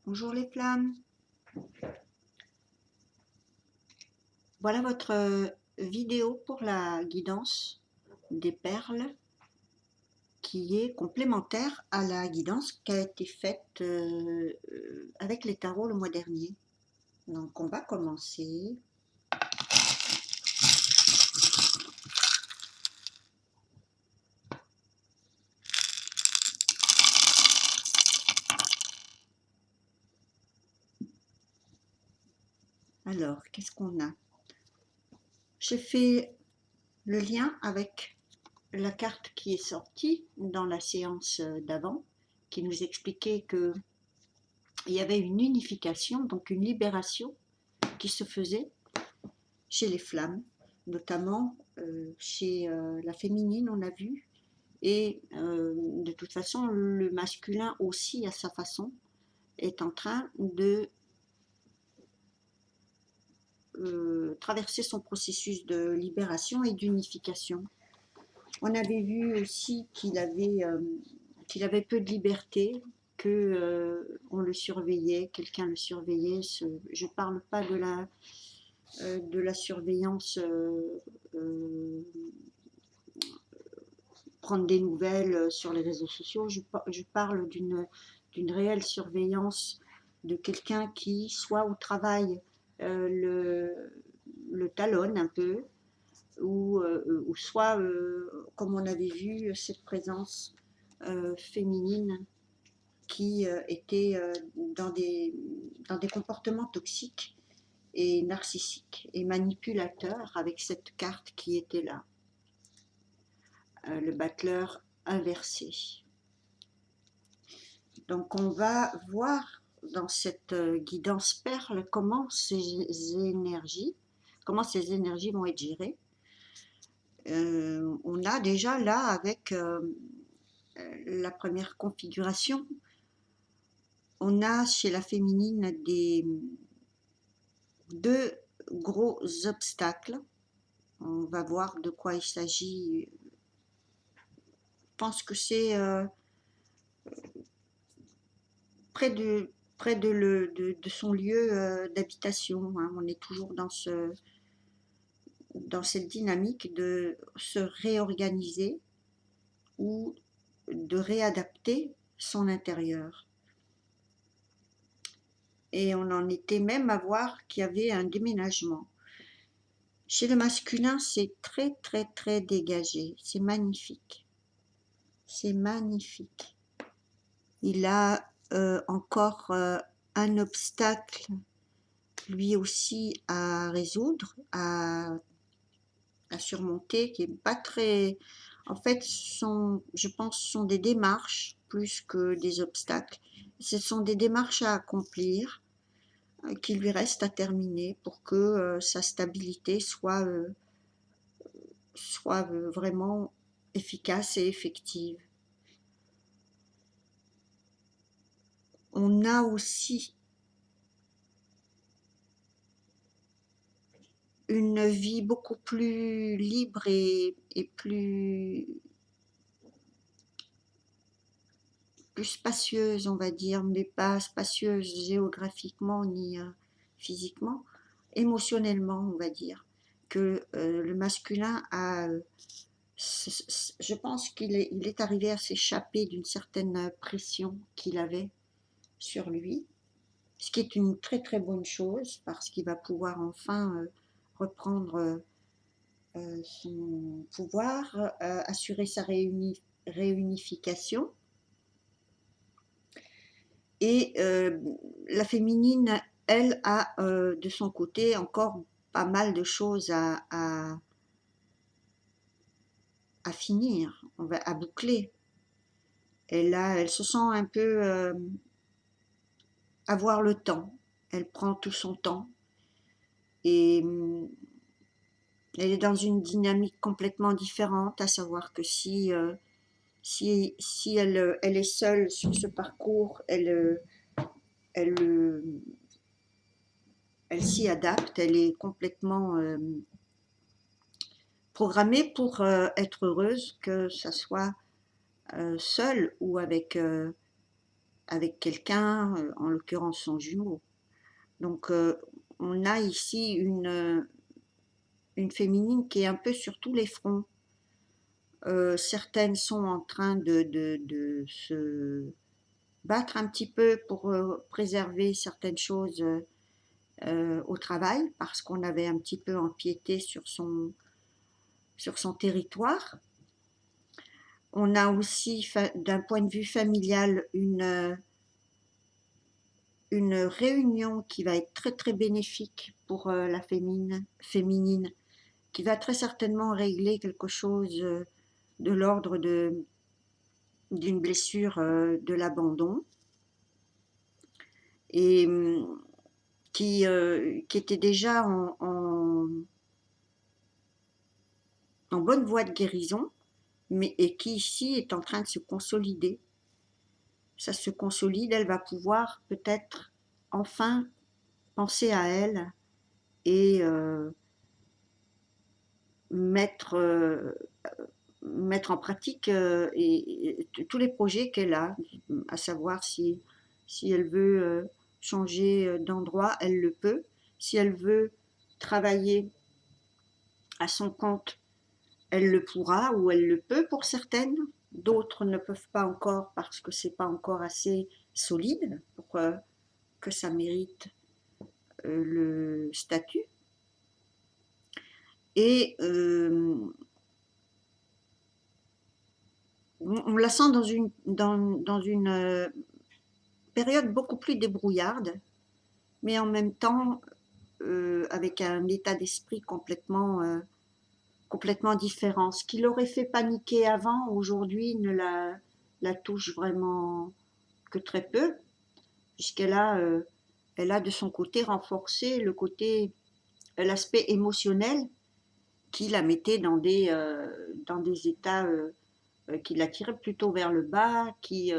Bonjour les flammes, voilà votre vidéo pour la guidance des perles qui est complémentaire à la guidance qui a été faite avec les tarots le mois dernier. Donc on va commencer. Alors, qu'est-ce qu'on a? J'ai fait le lien avec la carte qui est sortie dans la séance d'avant, qui nous expliquait que il y avait une unification, donc une libération qui se faisait chez les flammes, notamment chez la féminine, on a vu, et de toute façon, le masculin aussi, à sa façon, est en train de traverser son processus de libération et d'unification. On avait vu aussi qu'il avait peu de liberté, que on le surveillait, quelqu'un le surveillait. Je ne parle pas de la surveillance, prendre des nouvelles sur les réseaux sociaux. Je parle d'une réelle surveillance de quelqu'un qui, soit au travail, le talonne un peu, ou soit, comme on avait vu, cette présence féminine qui était dans des comportements toxiques et narcissiques et manipulateurs avec cette carte qui était là, le battleur inversé. Donc on va voir dans cette guidance perle comment ces énergies vont être gérées. On a déjà là avec la première configuration, on a chez la féminine deux gros obstacles. On va voir de quoi il s'agit. Je pense que c'est près de son lieu d'habitation, hein. On est toujours dans cette dynamique de se réorganiser ou de réadapter son intérieur. Et on en était même à voir qu'il y avait un déménagement. Chez le masculin, c'est très très très dégagé, c'est magnifique. C'est magnifique. Il a encore un obstacle lui aussi à résoudre, à surmonter, qui est pas très... En fait, je pense que ce sont des démarches plus que des obstacles. Ce sont des démarches à accomplir qui lui restent à terminer pour que sa stabilité soit vraiment efficace et effective. On a aussi une vie beaucoup plus libre et plus spacieuse, on va dire, mais pas spacieuse géographiquement ni physiquement, émotionnellement, on va dire, que le masculin a, je pense qu'il est arrivé à s'échapper d'une certaine pression qu'il avait sur lui, ce qui est une très très bonne chose parce qu'il va pouvoir enfin reprendre son pouvoir, assurer sa réunification. Et la féminine, elle, a de son côté encore pas mal de choses à finir, à boucler. Elle se sent un peu avoir le temps. Elle prend tout son temps et elle est dans une dynamique complètement différente, à savoir que si elle est seule sur ce parcours, elle, elle s'y adapte, elle est complètement programmée pour être heureuse, que ça soit seule ou avec avec quelqu'un, en l'occurrence son jumeau. Donc on a ici une féminine qui est un peu sur tous les fronts. Certaines sont en train de se battre un petit peu pour préserver certaines choses au travail, parce qu'on avait un petit peu empiété sur son territoire. On a aussi, d'un point de vue familial, une réunion qui va être très très bénéfique pour la féminine, qui va très certainement régler quelque chose de l'ordre d'une blessure de l'abandon, et qui était déjà en bonne voie de guérison, et qui ici est en train de se consolider. Ça se consolide, elle va pouvoir peut-être enfin penser à elle et mettre, mettre en pratique tous les projets qu'elle a, à savoir si elle veut changer d'endroit, elle le peut. Si elle veut travailler à son compte, elle le pourra ou elle le peut pour certaines. D'autres ne peuvent pas encore parce que c'est pas encore assez solide pour que ça mérite le statut. Et on la sent dans une période beaucoup plus débrouillarde, mais en même temps avec un état d'esprit complètement différent. Ce qui l'aurait fait paniquer avant, aujourd'hui, ne la touche vraiment que très peu, puisqu'elle a, elle a de son côté renforcé l'aspect émotionnel qui la mettait dans des états qui la tiraient plutôt vers le bas, qui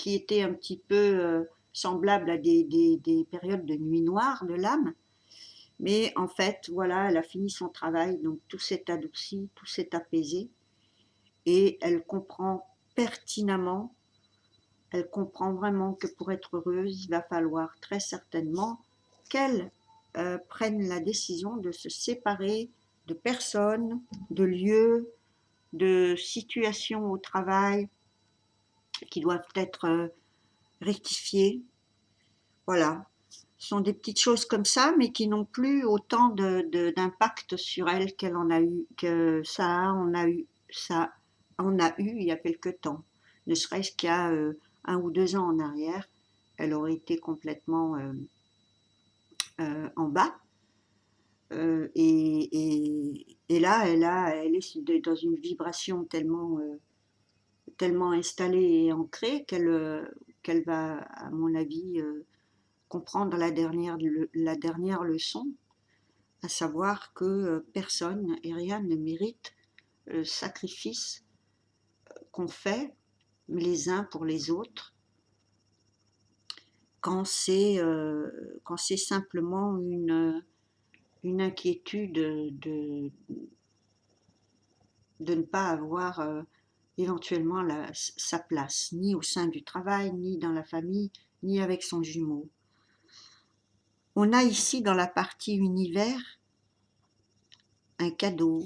étaient un petit peu semblables à des périodes de nuit noire de l'âme. Mais en fait, voilà, elle a fini son travail, donc tout s'est adouci, tout s'est apaisé, et elle comprend pertinemment, elle comprend vraiment que pour être heureuse, il va falloir très certainement qu'elle prenne la décision de se séparer de personnes, de lieux, de situations au travail qui doivent être rectifiées. Voilà, ce sont des petites choses comme ça, mais qui n'ont plus autant d'impact sur elle qu'elle en a eu, que ça en a eu il y a quelque temps. Ne serait-ce qu'il y a 1 ou 2 ans en arrière, elle aurait été complètement en bas. Et là, elle est dans une vibration tellement installée et ancrée qu'elle va, à mon avis, comprendre la dernière leçon, à savoir que personne et rien ne mérite le sacrifice qu'on fait les uns pour les autres quand c'est simplement une inquiétude de ne pas avoir éventuellement sa place, ni au sein du travail, ni dans la famille, ni avec son jumeau. On a ici dans la partie univers un cadeau,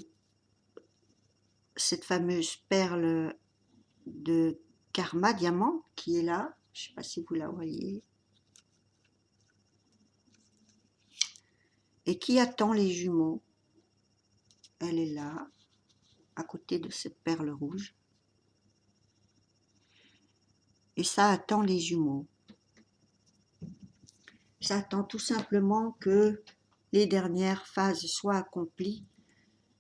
cette fameuse perle de karma diamant qui est là, je ne sais pas si vous la voyez, et qui attend les jumeaux. Elle est là, à côté de cette perle rouge, et ça attend les jumeaux. Ça attend tout simplement que les dernières phases soient accomplies.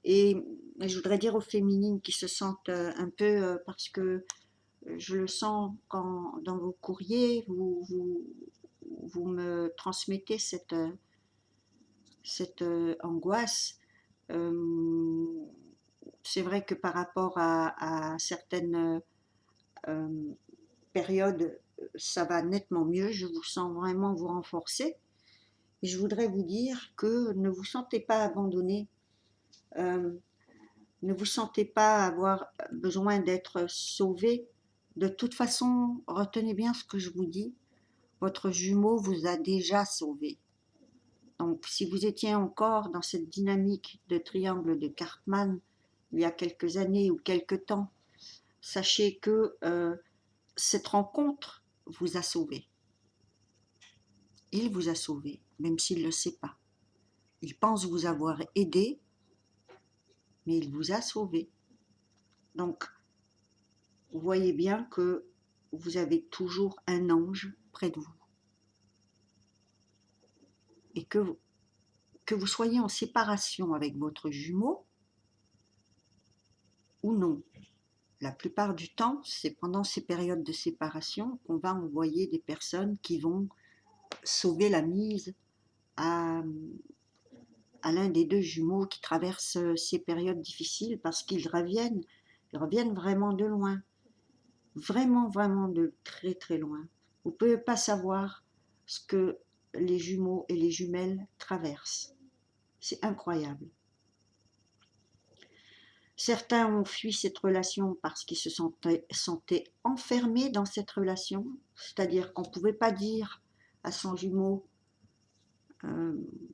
Et je voudrais dire aux féminines qui se sentent un peu, parce que je le sens quand dans vos courriers, vous me transmettez cette angoisse. C'est vrai que par rapport à certaines périodes, ça va nettement mieux. Je vous sens vraiment vous renforcer. Et je voudrais vous dire que ne vous sentez pas abandonné. Ne vous sentez pas avoir besoin d'être sauvé De toute façon, retenez bien ce que je vous dis, votre jumeau vous a déjà sauvé. Donc si vous étiez encore dans cette dynamique de triangle de Karpman il y a quelques années ou quelques temps, sachez que cette rencontre vous a sauvé. Il vous a sauvé, même s'il ne le sait pas. Il pense vous avoir aidé, mais il vous a sauvé. Donc, vous voyez bien que vous avez toujours un ange près de vous. Et que vous soyez en séparation avec votre jumeau ou non. La plupart du temps, c'est pendant ces périodes de séparation qu'on va envoyer des personnes qui vont sauver la mise à l'un des deux jumeaux qui traversent ces périodes difficiles parce qu'ils reviennent vraiment de loin. Vraiment, vraiment de très très loin. Vous ne pouvez pas savoir ce que les jumeaux et les jumelles traversent. C'est incroyable. Certains ont fui cette relation parce qu'ils se sentaient enfermés dans cette relation, c'est-à-dire qu'on ne pouvait pas dire à son jumeau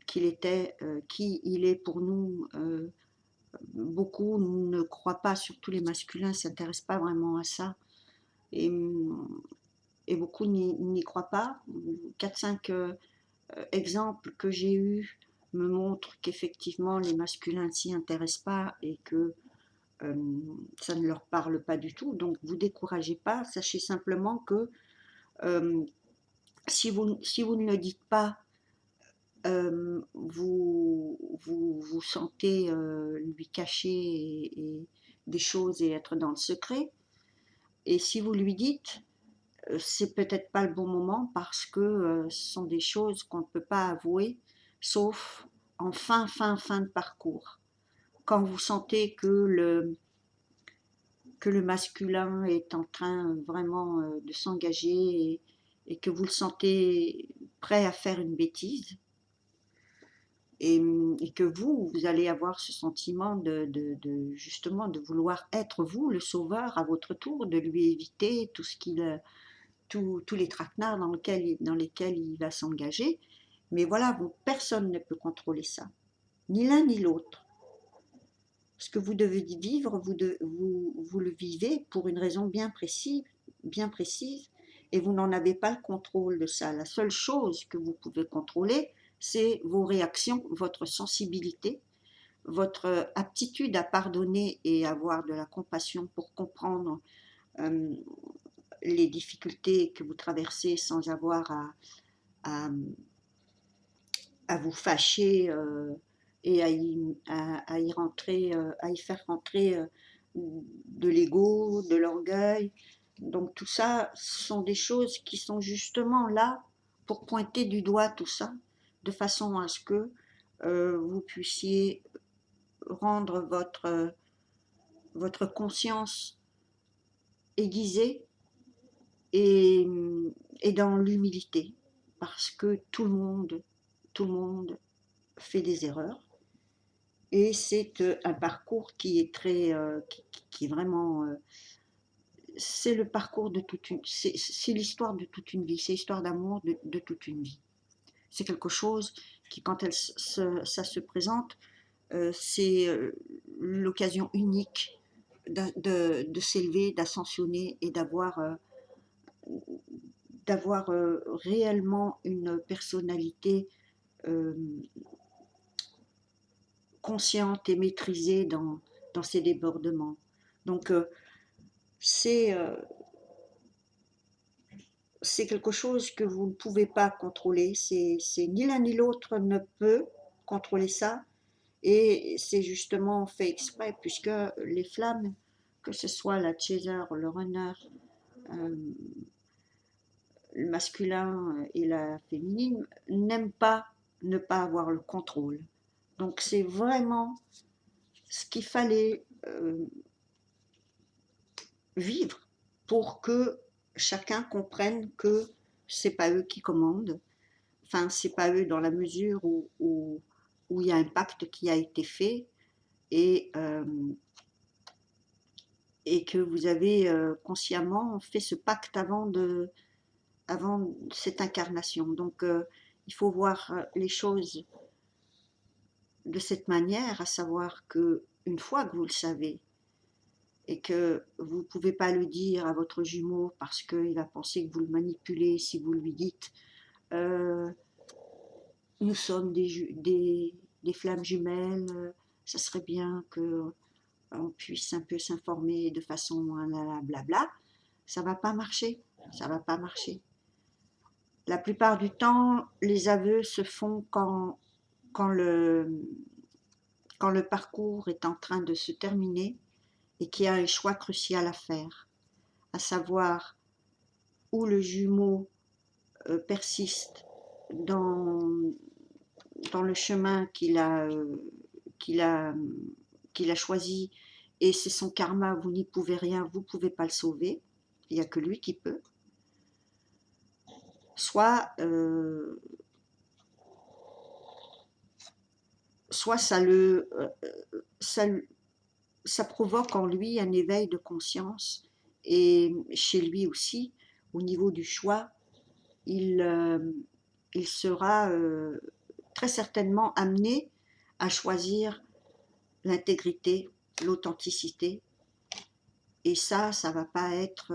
qui il est pour nous. Beaucoup ne croient pas, surtout les masculins ne s'intéressent pas vraiment à ça. Et, et beaucoup n'y croient pas. 4-5 exemples que j'ai eus me montrent qu'effectivement les masculins ne s'y intéressent pas et que ça ne leur parle pas du tout. Donc vous découragez pas, sachez simplement que euh, si vous ne le dites pas, vous sentez lui cacher des choses et être dans le secret. Et si vous lui dites, c'est peut-être pas le bon moment parce que ce sont des choses qu'on ne peut pas avouer, sauf en fin de parcours. Quand vous sentez que le masculin est en train vraiment de s'engager et que vous le sentez prêt à faire une bêtise, et que vous allez avoir ce sentiment justement de vouloir être vous le sauveur à votre tour, de lui éviter tout ce tous les traquenards dans lesquels il va s'engager. Mais voilà, personne ne peut contrôler ça, ni l'un ni l'autre. Ce que vous devez vivre, vous le vivez pour une raison bien précise, et vous n'en avez pas le contrôle de ça. La seule chose que vous pouvez contrôler, c'est vos réactions, votre sensibilité, votre aptitude à pardonner et avoir de la compassion pour comprendre euh, les difficultés que vous traversez sans avoir à, à vous fâcher et à y rentrer, à y faire rentrer de l'ego, de l'orgueil. Donc tout ça sont des choses qui sont justement là pour pointer du doigt tout ça, de façon à ce que vous puissiez rendre votre conscience aiguisée et, et dans l'humilité, parce que tout le monde fait des erreurs. Et c'est un parcours qui est qui est vraiment, c'est le parcours de c'est l'histoire de toute une vie, c'est l'histoire d'amour de toute une vie. C'est quelque chose qui, quand ça se présente, c'est l'occasion unique de s'élever, d'ascensionner et d'avoir réellement une personnalité euh, consciente et maîtrisée dans ses débordements. Donc c'est c'est quelque chose que vous ne pouvez pas contrôler. C'est ni l'un ni l'autre ne peut contrôler ça. Et c'est justement fait exprès, puisque les flammes, que ce soit la chaser, le runner, euh, le masculin et la féminine, n'aiment pas ne pas avoir le contrôle. Donc c'est vraiment ce qu'il fallait vivre pour que chacun comprenne que c'est pas eux qui commandent. Enfin, c'est pas eux dans la mesure où il y a un pacte qui a été fait et, et que vous avez consciemment fait ce pacte avant cette incarnation. Donc il faut voir les choses de cette manière, à savoir que une fois que vous le savez et que vous ne pouvez pas le dire à votre jumeau parce qu'il va penser que vous le manipulez si vous lui dites euh, nous sommes des flammes jumelles, ça serait bien que on puisse un peu s'informer de façon blabla, ça va pas marcher, ça va pas marcher. La plupart du temps, les aveux se font quand le, quand le parcours est en train de se terminer et qu'il y a un choix crucial à faire, à savoir où le jumeau persiste dans, dans le chemin qu'il a, qu'il a choisi et c'est son karma, vous n'y pouvez rien, vous ne pouvez pas le sauver, il n'y a que lui qui peut. Soit, soit ça, ça provoque en lui un éveil de conscience et chez lui aussi, au niveau du choix, il, il sera très certainement amené à choisir l'intégrité, l'authenticité. Et ça va pas être,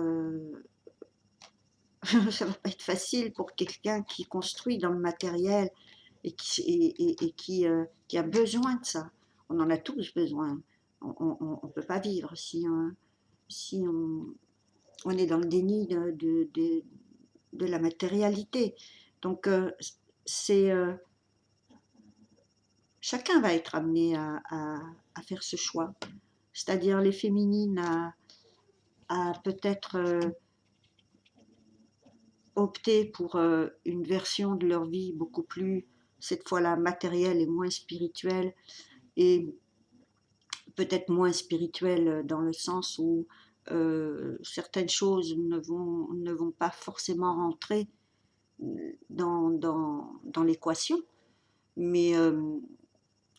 ça va pas être facile pour quelqu'un qui construit dans le matériel et qui a besoin de ça. On en a tous besoin. On ne peut pas vivre si on est dans le déni de la matérialité. Donc, c'est chacun va être amené à faire ce choix. C'est-à-dire les féminines à peut-être opter pour une version de leur vie beaucoup plus, cette fois-là, matérielle et moins spirituelle, et peut-être moins spirituelle dans le sens où certaines choses ne vont pas forcément rentrer dans l'équation. Mais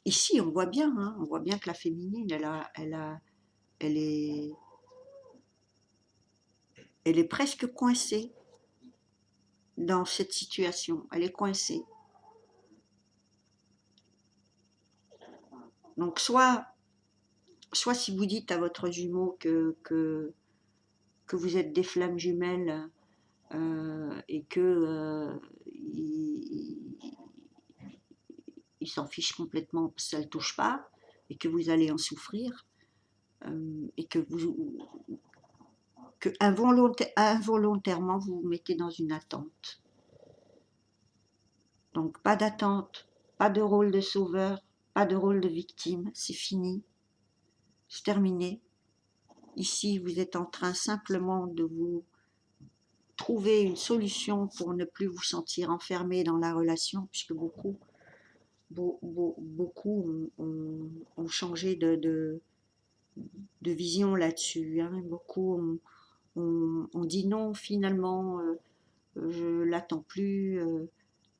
ici, on voit bien, hein, on voit bien que la féminine, elle est, elle est presque coincée dans cette situation. Elle est coincée. Donc, soit si vous dites à votre jumeau que vous êtes des flammes jumelles et que il s'en fiche complètement, ça ne le touche pas, et que vous allez en souffrir, et que involontairement vous vous mettez dans une attente. Donc pas d'attente, pas de rôle de sauveur, pas de rôle de victime, c'est fini, c'est terminé. Ici, vous êtes en train simplement de vous trouver une solution pour ne plus vous sentir enfermé dans la relation, puisque beaucoup ont changé de vision là-dessus. Hein. Beaucoup ont dit non, finalement, je l'attends plus.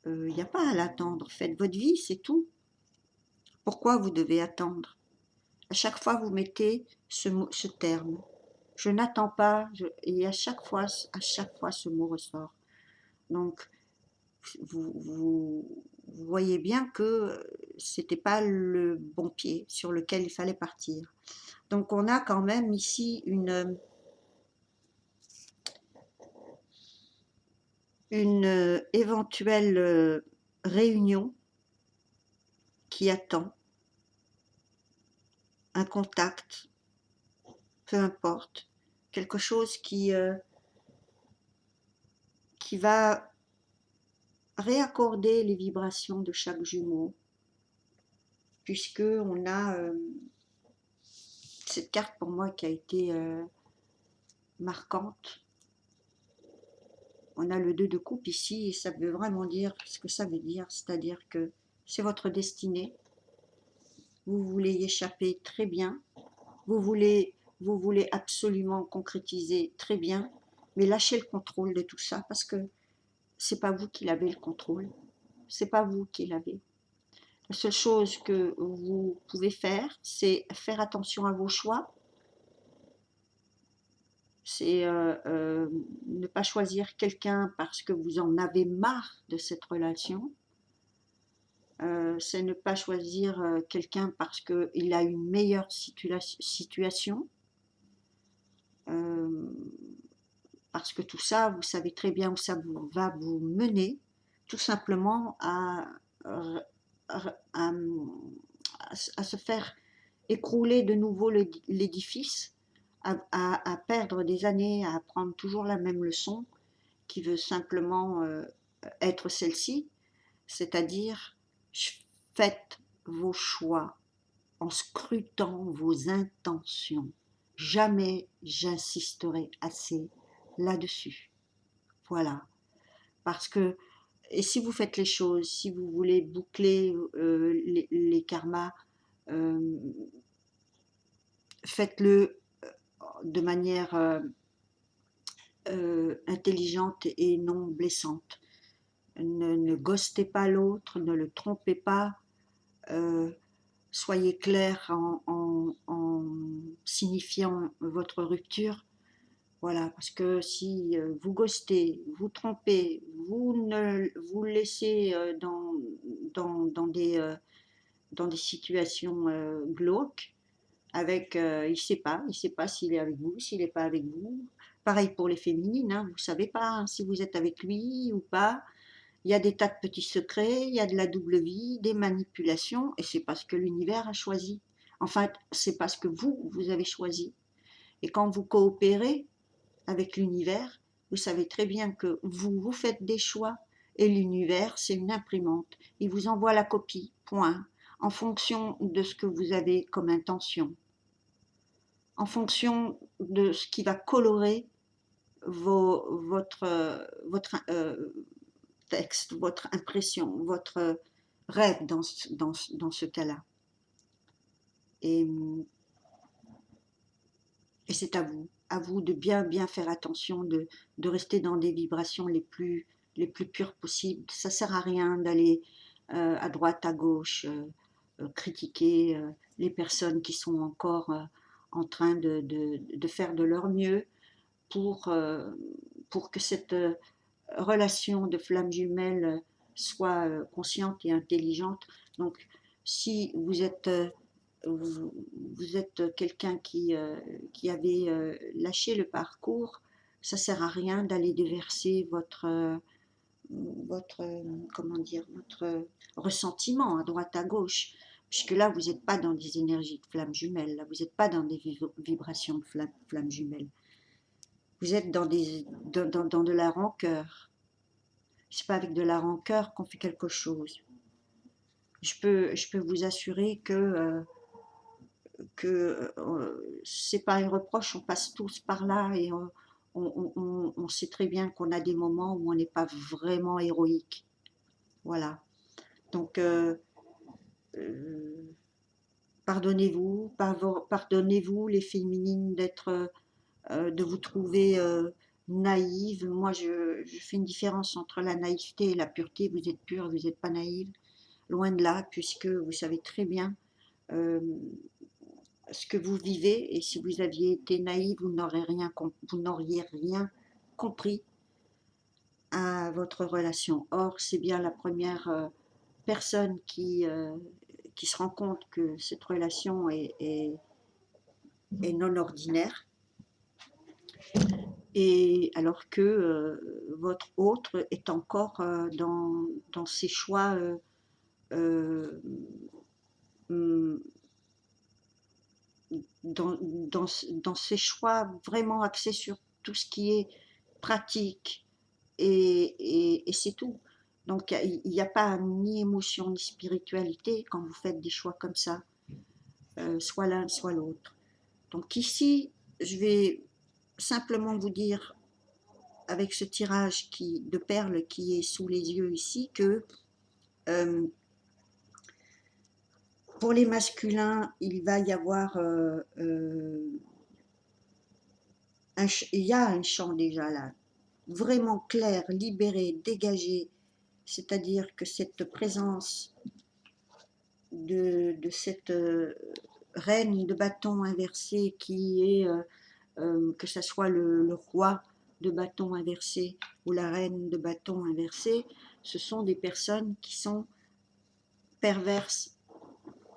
Il n'y a pas à l'attendre. Faites votre vie, c'est tout. Pourquoi vous devez attendre? À chaque fois, vous mettez ce terme. Je n'attends pas, et à chaque fois, ce mot ressort. Donc, vous voyez bien que c'était pas le bon pied sur lequel il fallait partir. Donc, on a quand même ici une éventuelle réunion qui attend un contact, peu importe, quelque chose qui va réaccorder les vibrations de chaque jumeau, puisque on a cette carte pour moi qui a été marquante. On a le 2 de coupe ici et ça veut vraiment dire ce que ça veut dire, c'est-à-dire que c'est votre destinée, vous voulez y échapper très bien, vous voulez absolument concrétiser très bien, mais lâchez le contrôle de tout ça parce que c'est pas vous qui l'avez le contrôle, c'est pas vous qui l'avez. La seule chose que vous pouvez faire, c'est faire attention à vos choix C'est ne pas choisir quelqu'un parce que vous en avez marre de cette relation. C'est ne pas choisir quelqu'un parce qu'il a une meilleure situation. Euh, Parce que tout ça, vous savez très bien où ça va vous mener, tout simplement à, à se faire écrouler de nouveau l'édifice, à perdre des années, à apprendre toujours la même leçon, qui veut simplement être celle-ci, c'est-à-dire faites vos choix en scrutant vos intentions. Jamais j'insisterai assez là-dessus. Voilà. Parce que, et si vous faites les choses, si vous voulez boucler les karmas, euh, faites-le de manière intelligente et non blessante. Ne ghostez pas l'autre, ne le trompez pas, euh, soyez clair en signifiant votre rupture. Voilà, parce que si vous ghostez, vous trompez, vous laissez dans des situations glauques, avec, il sait pas s'il est avec vous, s'il n'est pas avec vous. Pareil pour les féminines, hein, vous ne savez pas hein, si vous êtes avec lui ou pas. Il y a des tas de petits secrets, il y a de la double vie, des manipulations, et c'est parce que l'univers a choisi. Enfin, c'est parce que vous avez choisi. Et quand vous coopérez avec l'univers, vous savez très bien que vous faites des choix, et l'univers, c'est une imprimante. Il vous envoie la copie, point, en fonction de ce que vous avez comme intention, en fonction de ce qui va colorer votre texte, votre impression, votre rêve dans ce cas-là. Et, et c'est à vous de bien faire attention, de rester dans des vibrations les plus pures possibles. Ça ne sert à rien d'aller à droite, à gauche, critiquer les personnes qui sont encore en train de faire de leur mieux pour, pour que cette relation de flamme jumelle soit consciente et intelligente. Donc, si vous êtes vous êtes quelqu'un qui avait lâché le parcours, ça sert à rien d'aller déverser votre comment dire, votre ressentiment à droite à gauche, puisque là vous n'êtes pas dans des énergies de flamme jumelle, là vous n'êtes pas dans des vibrations de flamme jumelle, vous êtes dans de la rancœur. C'est pas avec de la rancœur qu'on fait quelque chose. Je peux vous assurer que c'est pas un reproche, on passe tous par là et on sait très bien qu'on a des moments où on n'est pas vraiment héroïque. Voilà. Donc, euh, pardonnez-vous, pardonnez-vous les féminines de vous trouver naïve. Moi, je fais une différence entre la naïveté et la pureté. Vous êtes pure, vous n'êtes pas naïve. Loin de là, puisque vous savez très bien euh, ce que vous vivez, et si vous aviez été naïf, vous n'auriez rien compris à votre relation. Or, c'est bien la première personne qui se rend compte que cette relation est non ordinaire, et alors que votre autre est encore dans ses choix euh, hum, dans ses choix vraiment axés sur tout ce qui est pratique et c'est tout. Donc il n'y a pas ni émotion ni spiritualité quand vous faites des choix comme ça, soit l'un soit l'autre. Donc ici, je vais simplement vous dire avec ce tirage de perles qui est sous les yeux ici que euh, pour les masculins, il va y avoir il y a un champ déjà là, vraiment clair, libéré, dégagé, c'est-à-dire que cette présence de cette reine de bâton inversée qui est que ce soit le roi de bâton inversé ou la reine de bâton inversé, ce sont des personnes qui sont perverses,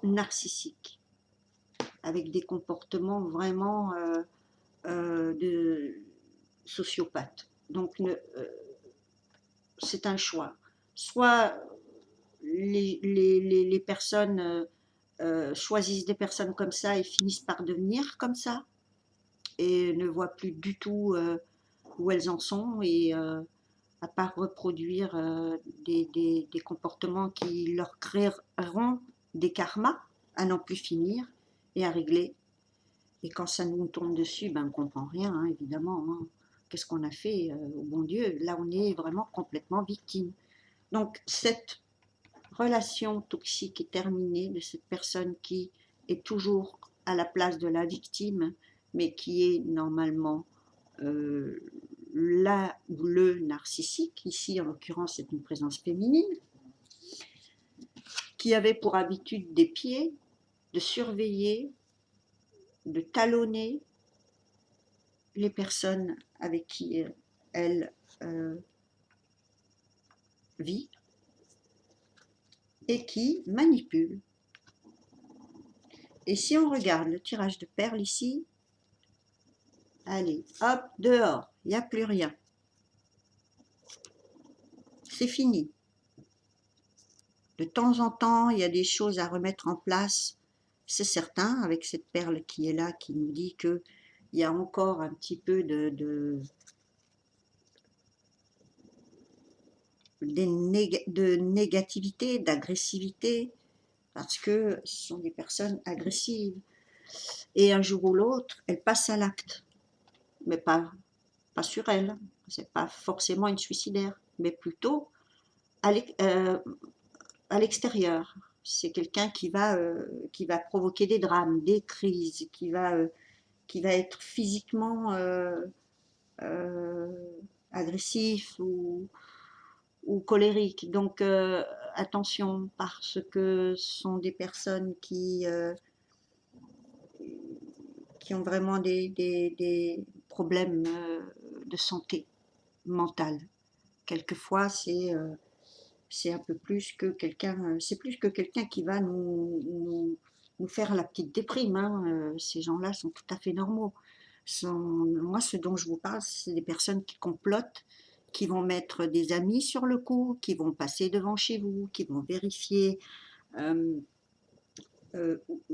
narcissiques, avec des comportements vraiment de sociopathes. Donc c'est un choix. Soit les personnes choisissent des personnes comme ça et finissent par devenir comme ça, et ne voient plus du tout où elles en sont, et à part reproduire des comportements qui leur créeront des karmas à n'en plus finir et à régler. Et quand ça nous tombe dessus, ben, on ne comprend rien, hein, évidemment. Hein. Qu'est-ce qu'on a fait au bon Dieu? Là, on est vraiment complètement victime. Donc, cette relation toxique est terminée de cette personne qui est toujours à la place de la victime, mais qui est normalement là ou le narcissique, ici en l'occurrence c'est une présence féminine, qui avait pour habitude d'épier, de surveiller, de talonner les personnes avec qui elle vit, et qui manipule. Et si on regarde le tirage de perles ici, allez, hop, dehors, il n'y a plus rien. C'est fini. De temps en temps, il y a des choses à remettre en place, c'est certain, avec cette perle qui est là, qui nous dit qu'il y a encore un petit peu de négativité, d'agressivité, parce que ce sont des personnes agressives. Et un jour ou l'autre, elles passent à l'acte, mais pas sur elles. C'est pas forcément une suicidaire, mais plutôt à l'extérieur. C'est quelqu'un qui va provoquer des drames, des crises, qui va être physiquement euh, agressif ou colérique. Donc attention, parce que ce sont des personnes qui ont vraiment des problèmes de santé mentale. Quelquefois, c'est un peu plus que quelqu'un, c'est plus que quelqu'un qui va nous faire la petite déprime. Hein. Ces gens-là sont tout à fait normaux. Moi, ce dont je vous parle, c'est des personnes qui complotent, qui vont mettre des amis sur le coup, qui vont passer devant chez vous, qui vont vérifier euh,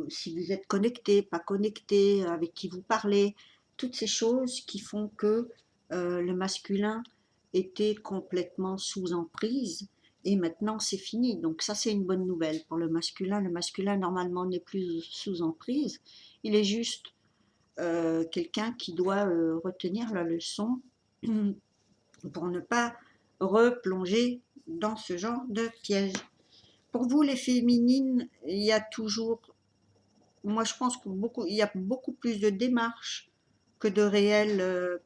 si vous êtes connecté, pas connecté, avec qui vous parlez. Toutes ces choses qui font que le masculin était complètement sous emprise, et maintenant c'est fini. Donc ça, c'est une bonne nouvelle pour le masculin. Le masculin normalement n'est plus sous emprise, il est juste quelqu'un qui doit retenir la leçon pour ne pas replonger dans ce genre de piège. Pour vous les féminines, il y a toujours, moi je pense il y a beaucoup plus de démarches que de réels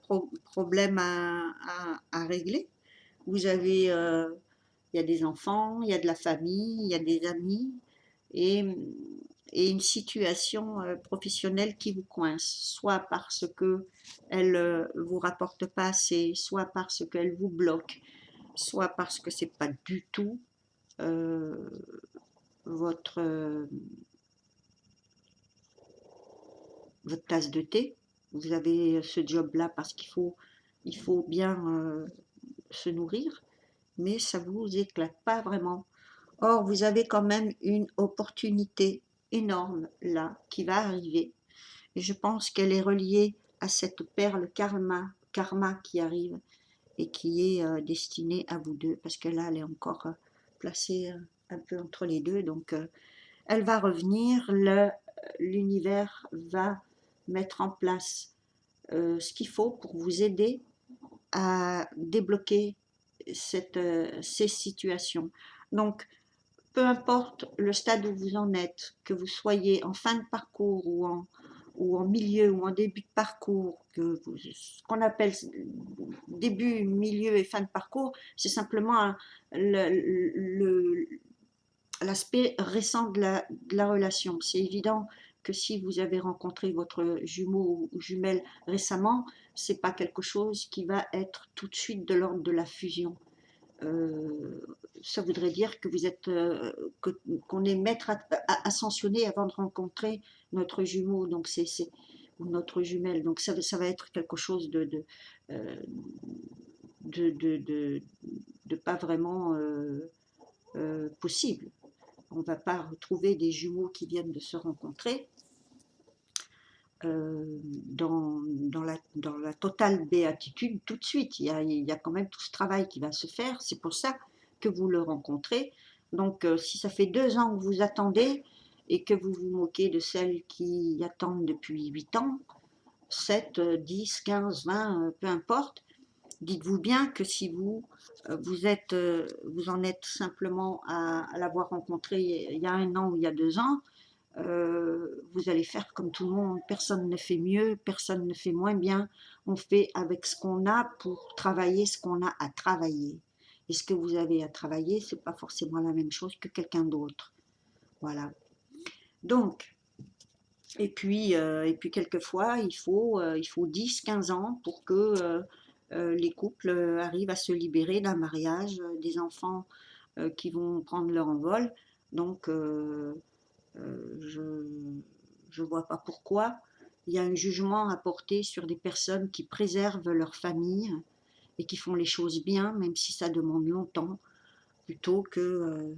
problèmes à régler. Vous avez, il y a des enfants, il y a de la famille, il y a des amis, et, et une situation professionnelle qui vous coince, soit parce que elle vous rapporte pas assez, soit parce qu'elle vous bloque, soit parce que c'est pas du tout euh, votre votre tasse de thé. Vous avez ce job-là parce il faut bien se nourrir, mais ça ne vous éclate pas vraiment. Or, vous avez quand même une opportunité énorme là qui va arriver. Et je pense qu'elle est reliée à cette perle karma qui arrive et qui est destinée à vous deux, parce que là, elle est encore placée un peu entre les deux. Donc, elle va revenir, l'univers va mettre en place ce qu'il faut pour vous aider à débloquer ces situations. Donc, peu importe le stade où vous en êtes, que vous soyez en fin de parcours ou en milieu ou en début de parcours, ce qu'on appelle début, milieu et fin de parcours, c'est simplement l'aspect récent de la relation. C'est évident que si vous avez rencontré votre jumeau ou jumelle récemment, c'est pas quelque chose qui va être tout de suite de l'ordre de la fusion. Ça voudrait dire que vous êtes, qu'on est maître ascensionné avant de rencontrer notre jumeau, donc ou notre jumelle. Donc ça va être quelque chose euh, de, de, de, de pas vraiment possible. On ne va pas retrouver des jumeaux qui viennent de se rencontrer dans la totale béatitude tout de suite. Il y a quand même tout ce travail qui va se faire. C'est pour ça que vous le rencontrez. Donc, si ça fait 2 ans que vous attendez et que vous vous moquez de celles qui attendent depuis 8 ans, 7, 10, 15, 20, peu importe, dites-vous bien que si vous en êtes simplement à l'avoir rencontré il y a 1 an ou il y a 2 ans, vous allez faire comme tout le monde. Personne ne fait mieux, personne ne fait moins bien. On fait avec ce qu'on a pour travailler ce qu'on a à travailler. Et ce que vous avez à travailler, c'est pas forcément la même chose que quelqu'un d'autre. Voilà. Donc, et puis quelquefois, il faut 10, 15 ans pour que les couples arrivent à se libérer d'un mariage, des enfants qui vont prendre leur envol. Donc, je ne vois pas pourquoi. Il y a un jugement à porter sur des personnes qui préservent leur famille et qui font les choses bien, même si ça demande longtemps, plutôt que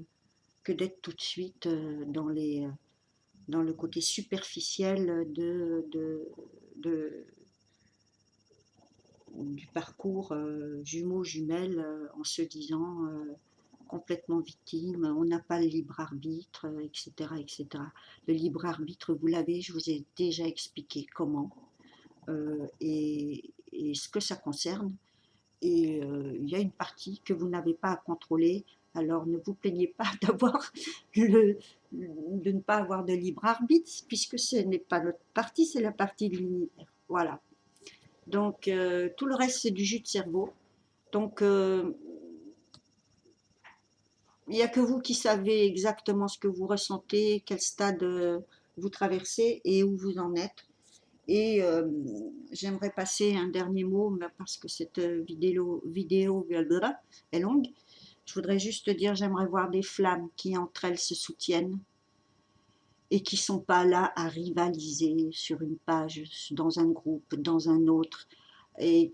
d'être tout de suite dans le côté superficiel du parcours jumeaux-jumelles en se disant complètement victime, on n'a pas le libre arbitre, etc., etc. Le libre arbitre, vous l'avez, je vous ai déjà expliqué comment et ce que ça concerne. Et il y a une partie que vous n'avez pas à contrôler, alors ne vous plaignez pas de ne pas avoir de libre arbitre, puisque ce n'est pas notre partie, c'est la partie de l'univers. Voilà. Donc tout le reste, c'est du jus de cerveau. Donc il n'y a que vous qui savez exactement ce que vous ressentez, quel stade vous traversez et où vous en êtes. Et j'aimerais passer un dernier mot, parce que cette vidéo est longue. Je voudrais juste dire, j'aimerais voir des flammes qui entre elles se soutiennent et qui ne sont pas là à rivaliser sur une page, dans un groupe, dans un autre, et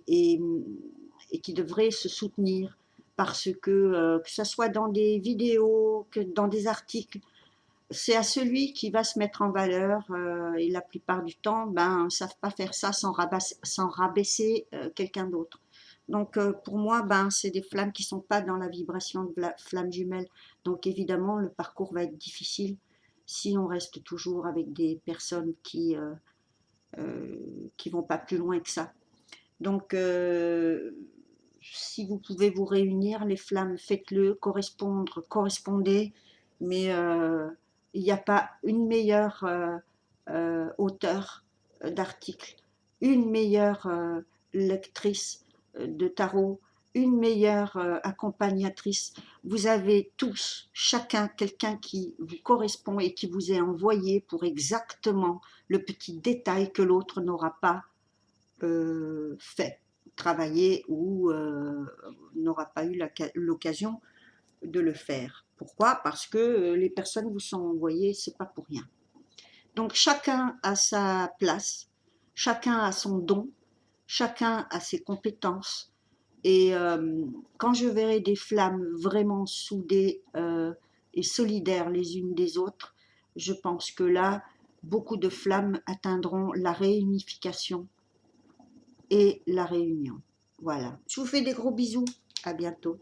qui devraient se soutenir parce que ce soit dans des vidéos, que dans des articles, c'est à celui qui va se mettre en valeur et la plupart du temps, ne savent pas faire ça sans rabaisser quelqu'un d'autre. Donc pour moi, c'est des flammes qui ne sont pas dans la vibration de la flamme jumelle. Donc évidemment, le parcours va être difficile si on reste toujours avec des personnes qui vont pas plus loin que ça. Donc si vous pouvez vous réunir, les flammes, faites-le, correspondez, mais il n'y a pas une meilleure auteure d'articles, une meilleure lectrice de tarot, une meilleure accompagnatrice. Vous avez tous, chacun, quelqu'un qui vous correspond et qui vous est envoyé pour exactement le petit détail que l'autre n'aura pas fait, travailler ou n'aura pas eu l'occasion de le faire. Pourquoi? Parce que les personnes vous sont envoyées, c'est pas pour rien. Donc chacun a sa place, chacun a son don, chacun a ses compétences. Et quand je verrai des flammes vraiment soudées et solidaires les unes des autres, je pense que là, beaucoup de flammes atteindront la réunification et la réunion. Voilà. Je vous fais des gros bisous. À bientôt.